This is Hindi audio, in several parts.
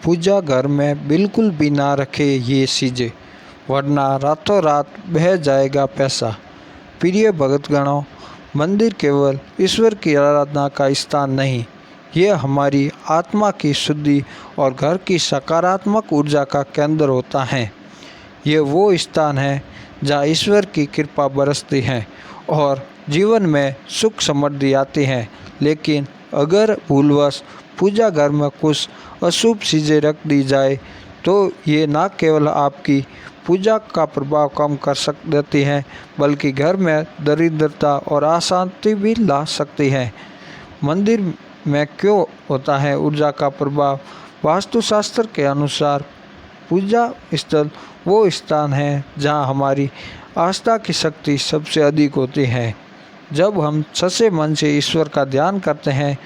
पूजा घर में बिल्कुल भी ना रखे ये चीज़ें, वरना रातों रात बह जाएगा पैसा। प्रिय भक्तगणों, मंदिर केवल ईश्वर की आराधना का स्थान नहीं, ये हमारी आत्मा की शुद्धि और घर की सकारात्मक ऊर्जा का केंद्र होता है। ये वो स्थान है जहाँ ईश्वर की कृपा बरसती है और जीवन में सुख समृद्धि आती है। लेकिन अगर भूलवश पूजा घर में कुछ अशुभ चीज़ें रख दी जाए तो ये न केवल आपकी पूजा का प्रभाव कम कर देती हैं, बल्कि घर में दरिद्रता और अशांति भी ला सकती है। मंदिर में क्यों होता है ऊर्जा का प्रभाव? वास्तुशास्त्र के अनुसार पूजा स्थल वो स्थान है जहाँ हमारी आस्था की शक्ति सबसे अधिक होती है। जब हम सच्चे मन से ईश्वर का ध्यान करते हैं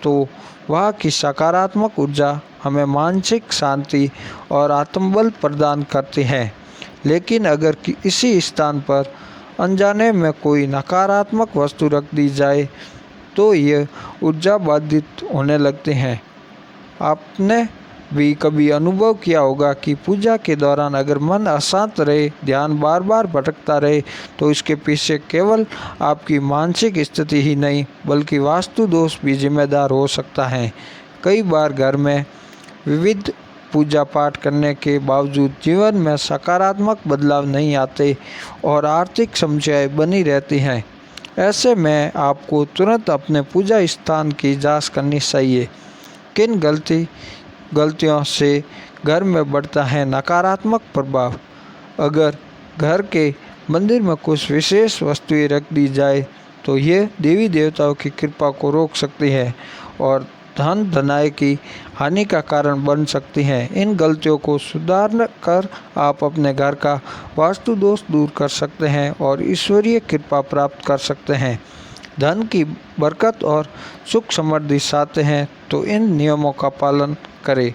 तो वहाँ की सकारात्मक ऊर्जा हमें मानसिक शांति और आत्मबल प्रदान करती है। लेकिन अगर इसी स्थान पर अनजाने में कोई नकारात्मक वस्तु रख दी जाए तो ये ऊर्जा बाधित होने लगती हैं। आपने भी कभी अनुभव किया होगा कि पूजा के दौरान अगर मन अशांत रहे, ध्यान बार बार भटकता रहे, तो इसके पीछे केवल आपकी मानसिक स्थिति ही नहीं बल्कि वास्तु दोष भी जिम्मेदार हो सकता है। कई बार घर में विविध पूजा पाठ करने के बावजूद जीवन में सकारात्मक बदलाव नहीं आते और आर्थिक समस्याएं बनी रहती हैं। ऐसे में आपको तुरंत अपने पूजा स्थान की जांच करनी चाहिए। किन गलतियों से घर में बढ़ता है नकारात्मक प्रभाव? अगर घर के मंदिर में कुछ विशेष वस्तुएं रख दी जाए तो ये देवी देवताओं की कृपा को रोक सकती है और धन धनाय की हानि का कारण बन सकती हैं। इन गलतियों को सुधार कर आप अपने घर का वास्तु दोष दूर कर सकते हैं और ईश्वरीय कृपा प्राप्त कर सकते हैं। धन की बरकत और सुख समृद्धि चाहते हैं तो इन नियमों का पालन करें।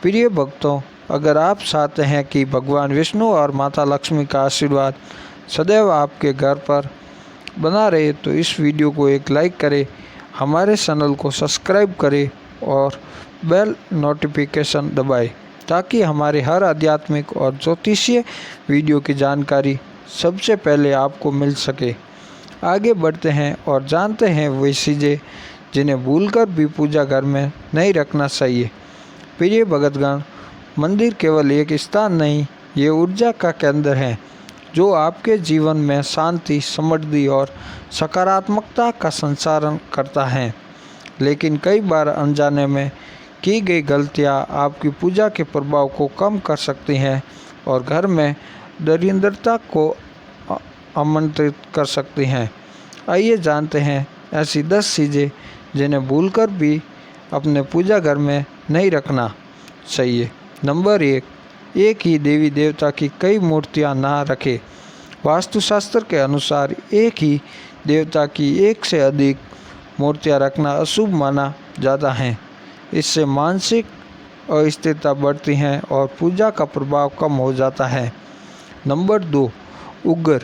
प्रिय भक्तों, अगर आप चाहते हैं कि भगवान विष्णु और माता लक्ष्मी का आशीर्वाद सदैव आपके घर पर बना रहे तो इस वीडियो को एक लाइक करें, हमारे चैनल को सब्सक्राइब करें और बेल नोटिफिकेशन दबाएं ताकि हमारे हर आध्यात्मिक और ज्योतिषीय वीडियो की जानकारी सबसे पहले आपको मिल सके। आगे बढ़ते हैं और जानते हैं वे चीज़ें जिन्हें भूलकर भी पूजा घर में नहीं रखना चाहिए। प्रिय भक्तगण, मंदिर केवल एक स्थान नहीं, ये ऊर्जा का केंद्र है जो आपके जीवन में शांति, समृद्धि और सकारात्मकता का संचारण करता है। लेकिन कई बार अनजाने में की गई गलतियाँ आपकी पूजा के प्रभाव को कम कर सकती हैं और घर में दरिद्रता को आमंत्रित कर सकती हैं। आइए जानते हैं ऐसी 10 चीज़ें जिन्हें भूलकर भी अपने पूजा घर में नहीं रखना चाहिए। नंबर 1, एक ही देवी देवता की कई मूर्तियां ना रखें। वास्तुशास्त्र के अनुसार एक ही देवता की एक से अधिक मूर्तियां रखना अशुभ माना जाता है। इससे मानसिक अस्थिरता बढ़ती है और पूजा का प्रभाव कम हो जाता है। नंबर 2, उग्र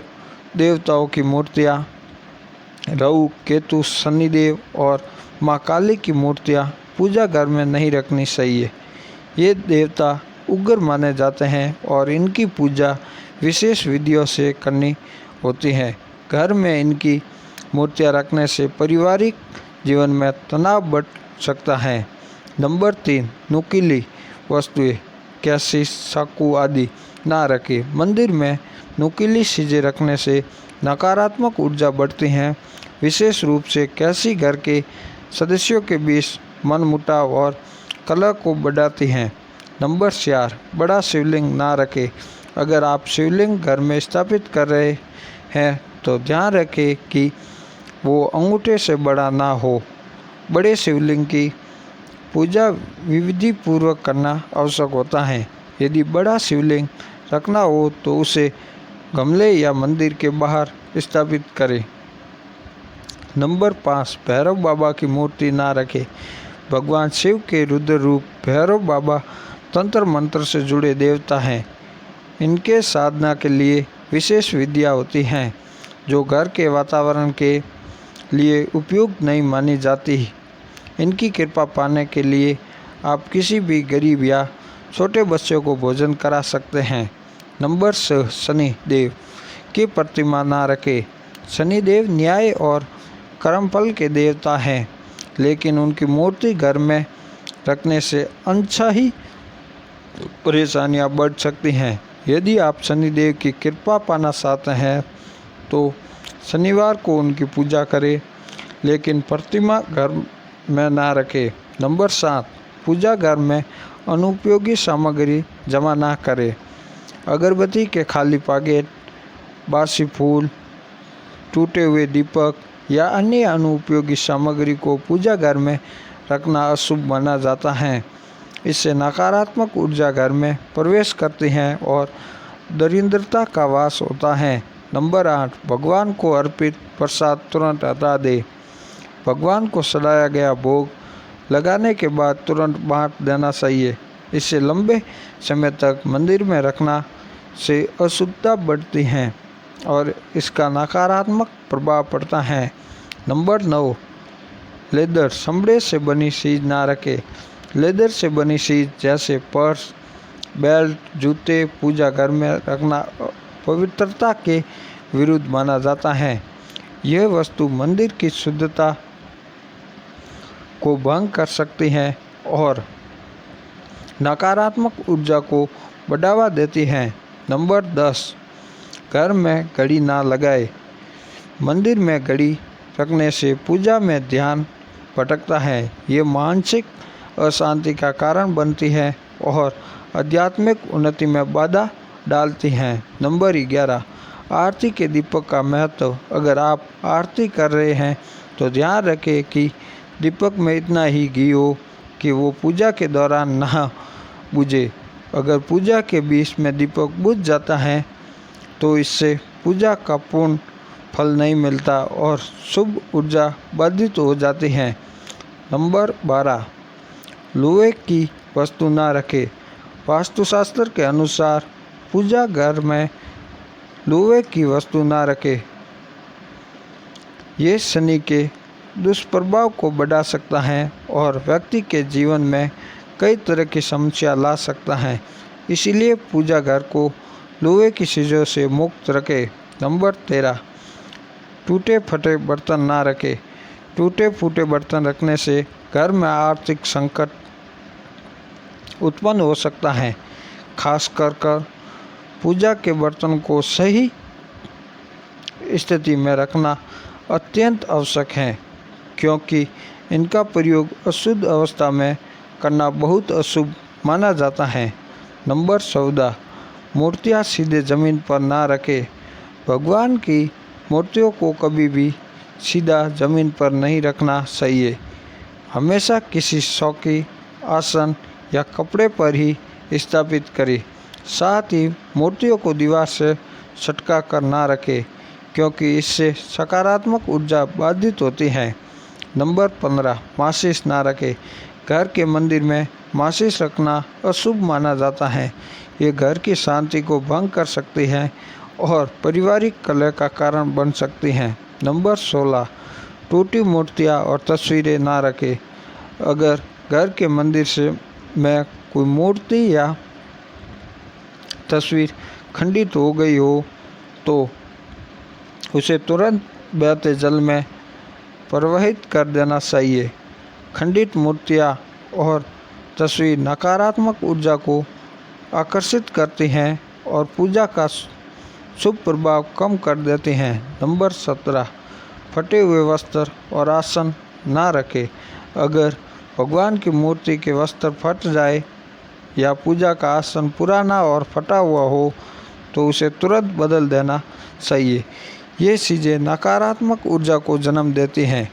देवताओं की मूर्तियां, राहु, केतु, शनिदेव और माँ काली की मूर्तियां पूजा घर में नहीं रखनी चाहिए। ये देवता उग्र माने जाते हैं और इनकी पूजा विशेष विधियों से करनी होती है। घर में इनकी मूर्तियां रखने से पारिवारिक जीवन में तनाव बढ़ सकता है। नंबर 3, नुकीली वस्तुएं, कैंची, चाकू आदि ना रखें। मंदिर में नुकीली चीज़ें रखने से नकारात्मक ऊर्जा बढ़ती हैं। विशेष रूप से कैंची घर के सदस्यों के बीच मनमुटाव और कलह को बढ़ाती हैं। नंबर 4, बड़ा शिवलिंग ना रखें। अगर आप शिवलिंग घर में स्थापित कर रहे हैं तो ध्यान रखें कि वो अंगूठे से बड़ा ना हो। बड़े शिवलिंग की पूजा विधि पूर्वक करना आवश्यक होता है। यदि बड़ा शिवलिंग रखना हो तो उसे गमले या मंदिर के बाहर स्थापित करें। नंबर 5, भैरव बाबा की मूर्ति ना रखें। भगवान शिव के रुद्र रूप भैरव बाबा तंत्र मंत्र से जुड़े देवता हैं। इनके साधना के लिए विशेष विधियाँ होती हैं जो घर के वातावरण के लिए उपयुक्त नहीं मानी जाती। इनकी कृपा पाने के लिए आप किसी भी गरीब या छोटे बच्चे को भोजन करा सकते हैं। नंबर 6, शनि देव की प्रतिमा ना रखें। शनि देव न्याय और कर्मफल के देवता हैं, लेकिन उनकी मूर्ति घर में रखने से अनचाही परेशानियां बढ़ सकती हैं। यदि आप शनिदेव की कृपा पाना चाहते हैं तो शनिवार को उनकी पूजा करें, लेकिन प्रतिमा घर में ना रखें। नंबर 7, पूजा घर में अनुपयोगी सामग्री जमा ना करें। अगरबत्ती के खाली पैकेट, बासी फूल, टूटे हुए दीपक या अन्य अनुपयोगी सामग्री को पूजा घर में रखना अशुभ माना जाता है। इससे नकारात्मक ऊर्जा घर में प्रवेश करती है और दरिद्रता का वास होता है। नंबर 8, भगवान को अर्पित प्रसाद तुरंत हटा दें। भगवान को चढ़ाया गया भोग लगाने के बाद तुरंत बांट देना चाहिए। इससे लंबे समय तक मंदिर में रखना से अशुद्धता बढ़ती है और इसका नकारात्मक प्रभाव पड़ता है। नंबर 9, लेदर चमड़े से बनी चीज़ ना रखें। लेदर से बनी चीज़ जैसे पर्स, बेल्ट, जूते पूजा घर में रखना पवित्रता के विरुद्ध माना जाता है। यह वस्तु मंदिर की शुद्धता को भंग कर सकती है और नकारात्मक ऊर्जा को बढ़ावा देती है। नंबर 10, घर में घड़ी ना लगाए। मंदिर में घड़ी रखने से पूजा में ध्यान भटकता है। ये मानसिक अशांति का कारण बनती है और आध्यात्मिक उन्नति में बाधा डालती हैं। नंबर 11, आरती के दीपक का महत्व। अगर आप आरती कर रहे हैं तो ध्यान रखें कि दीपक में इतना ही घी हो कि वो पूजा के दौरान ना बुझे। अगर पूजा के बीच में दीपक बुझ जाता है तो इससे पूजा का पूर्ण फल नहीं मिलता और शुभ ऊर्जा बाधित हो जाती है। नंबर 12, लोहे की वस्तु ना रखें। वास्तुशास्त्र के अनुसार पूजा घर में लोहे की वस्तु ना रखें। ये शनि के दुष्प्रभाव को बढ़ा सकता है और व्यक्ति के जीवन में कई तरह की समस्या ला सकता है। इसीलिए पूजा घर को लोहे की चीज़ों से मुक्त रखें। नंबर 13, टूटे फटे बर्तन ना रखें। टूटे फूटे बर्तन रखने से घर में आर्थिक संकट उत्पन्न हो सकता है। खासकर पूजा के बर्तन को सही स्थिति में रखना अत्यंत आवश्यक है, क्योंकि इनका प्रयोग अशुद्ध अवस्था में करना बहुत अशुभ माना जाता है। नंबर 14, मूर्तियाँ सीधे ज़मीन पर ना रखें। भगवान की मूर्तियों को कभी भी सीधा ज़मीन पर नहीं रखना चाहिए। हमेशा किसी चौकी, आसन या कपड़े पर ही स्थापित करें। साथ ही मूर्तियों को दीवार से सटका कर ना रखें, क्योंकि इससे सकारात्मक ऊर्जा बाधित होती है। नंबर 15, माचिस ना रखें। घर के मंदिर में माचिस रखना अशुभ माना जाता है। ये घर की शांति को भंग कर सकती है और पारिवारिक कलह का कारण बन सकती हैं। नंबर 16, टूटी मूर्तियाँ और तस्वीरें ना रखें। अगर घर के मंदिर में कोई मूर्ति या तस्वीर खंडित हो गई हो तो उसे तुरंत बहते जल में प्रवाहित कर देना चाहिए। खंडित मूर्तियाँ और तस्वीर नकारात्मक ऊर्जा को आकर्षित करती हैं और पूजा का शुभ प्रभाव कम कर देती हैं। नंबर 17, फटे हुए वस्त्र और आसन ना रखें। अगर भगवान की मूर्ति के वस्त्र फट जाए या पूजा का आसन पुराना और फटा हुआ हो तो उसे तुरंत बदल देना चाहिए। ये चीज़ें नकारात्मक ऊर्जा को जन्म देती हैं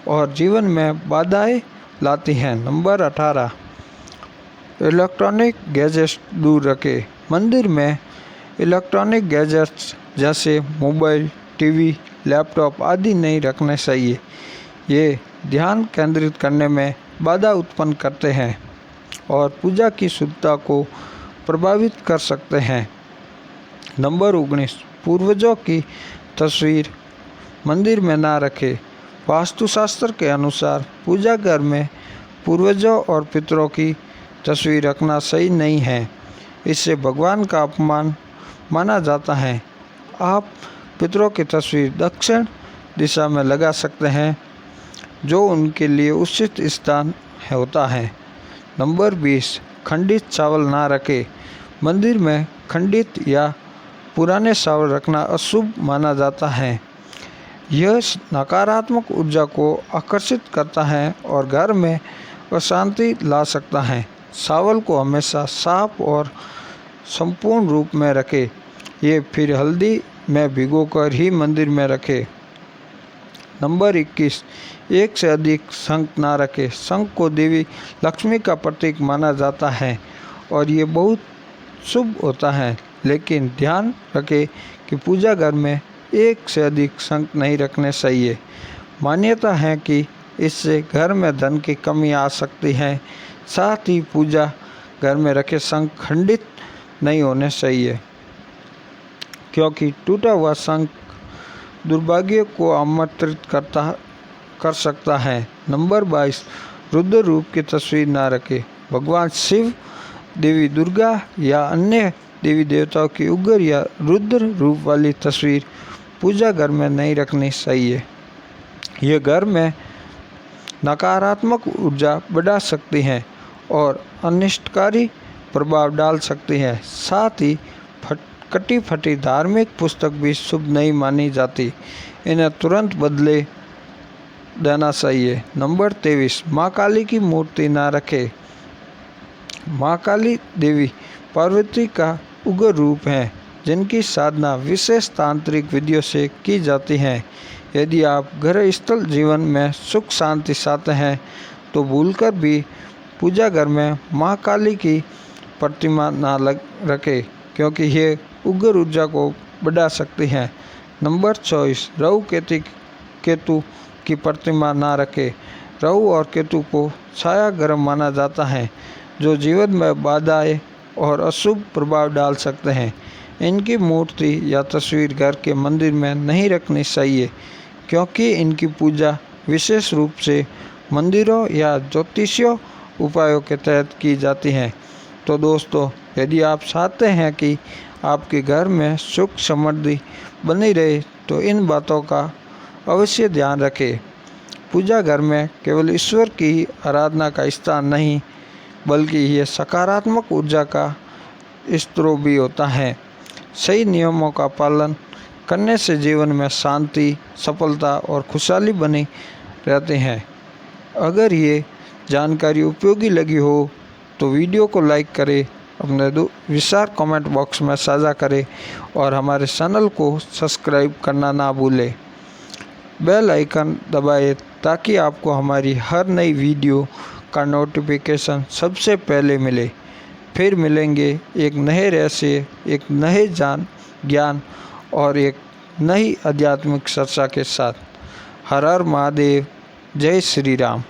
और जीवन में बाधाएं लाती हैं। नंबर 18, इलेक्ट्रॉनिक गैजेट्स दूर रखें। मंदिर में इलेक्ट्रॉनिक गैजेट्स जैसे मोबाइल, टीवी, लैपटॉप आदि नहीं रखने चाहिए। ये ध्यान केंद्रित करने में बाधा उत्पन्न करते हैं और पूजा की शुद्धता को प्रभावित कर सकते हैं। नंबर 19, पूर्वजों की तस्वीर मंदिर में ना रखें। वास्तुशास्त्र के अनुसार पूजा घर में पूर्वजों और पितरों की तस्वीर रखना सही नहीं है, इससे भगवान का अपमान माना जाता है। आप पितरों की तस्वीर दक्षिण दिशा में लगा सकते हैं, जो उनके लिए उचित स्थान होता है। नंबर 20, खंडित चावल ना रखें। मंदिर में खंडित या पुराने चावल रखना अशुभ माना जाता है। यह नकारात्मक ऊर्जा को आकर्षित करता है और घर में अशांति ला सकता है। चावल को हमेशा साफ और संपूर्ण रूप में रखें। ये फिर हल्दी में भिगोकर ही मंदिर में रखें। नंबर 21, एक से अधिक शंख ना रखें। शंख को देवी लक्ष्मी का प्रतीक माना जाता है और ये बहुत शुभ होता है, लेकिन ध्यान रखें कि पूजा घर में एक से अधिक शंख नहीं रखने चाहिए। मान्यता है कि इससे घर में धन की कमी आ सकती है। साथ ही पूजा घर में रखे शंख खंडित नहीं होने चाहिए, क्योंकि टूटा हुआ शंख दुर्भाग्य को आमंत्रित कर सकता है। नंबर 22, रुद्र रूप की तस्वीर ना रखें। भगवान शिव, देवी दुर्गा या अन्य देवी देवताओं की उग्र या रुद्र रूप वाली तस्वीर पूजा घर में नहीं रखनी चाहिए। यह घर में नकारात्मक ऊर्जा बढ़ा सकती है और अनिष्टकारी प्रभाव डाल सकती है। साथ ही कटी फटी धार्मिक पुस्तक भी शुभ नहीं मानी जाती, इन्हें तुरंत बदले देना चाहिए। नंबर 23, माँ काली की मूर्ति ना रखें। माँ काली देवी पार्वती का उग्र रूप है, जिनकी साधना विशेष तांत्रिक विधियों से की जाती है। यदि आप घर स्थल जीवन में सुख शांति चाहते हैं तो भूलकर भी पूजा घर में माँ काली की प्रतिमा ना रखें, क्योंकि ये उग्र ऊर्जा को बढ़ा सकती है। नंबर 24, राहु केतु की प्रतिमा ना रखें। राहु और केतु को छाया ग्रह माना जाता है, जो जीवन में बाधाएं और अशुभ प्रभाव डाल सकते हैं। इनकी मूर्ति या तस्वीर घर के मंदिर में नहीं रखनी चाहिए, क्योंकि इनकी पूजा विशेष रूप से मंदिरों या ज्योतिषीय उपायों के तहत की जाती है। तो दोस्तों, यदि आप चाहते हैं कि आपके घर में सुख समृद्धि बनी रहे तो इन बातों का अवश्य ध्यान रखें। पूजा घर में केवल ईश्वर की आराधना का स्थान नहीं, बल्कि ये सकारात्मक ऊर्जा का स्रोत भी होता है। सही नियमों का पालन करने से जीवन में शांति, सफलता और खुशहाली बनी रहती है। अगर ये जानकारी उपयोगी लगी हो तो वीडियो को लाइक करें, अपने विचार कमेंट बॉक्स में साझा करें और हमारे चैनल को सब्सक्राइब करना ना भूलें। बेल आइकन दबाएं ताकि आपको हमारी हर नई वीडियो का नोटिफिकेशन सबसे पहले मिले। फिर मिलेंगे एक नए रहस्य, एक नए ज्ञान और एक नई आध्यात्मिक चर्चा के साथ। हर हर महादेव, जय श्री राम।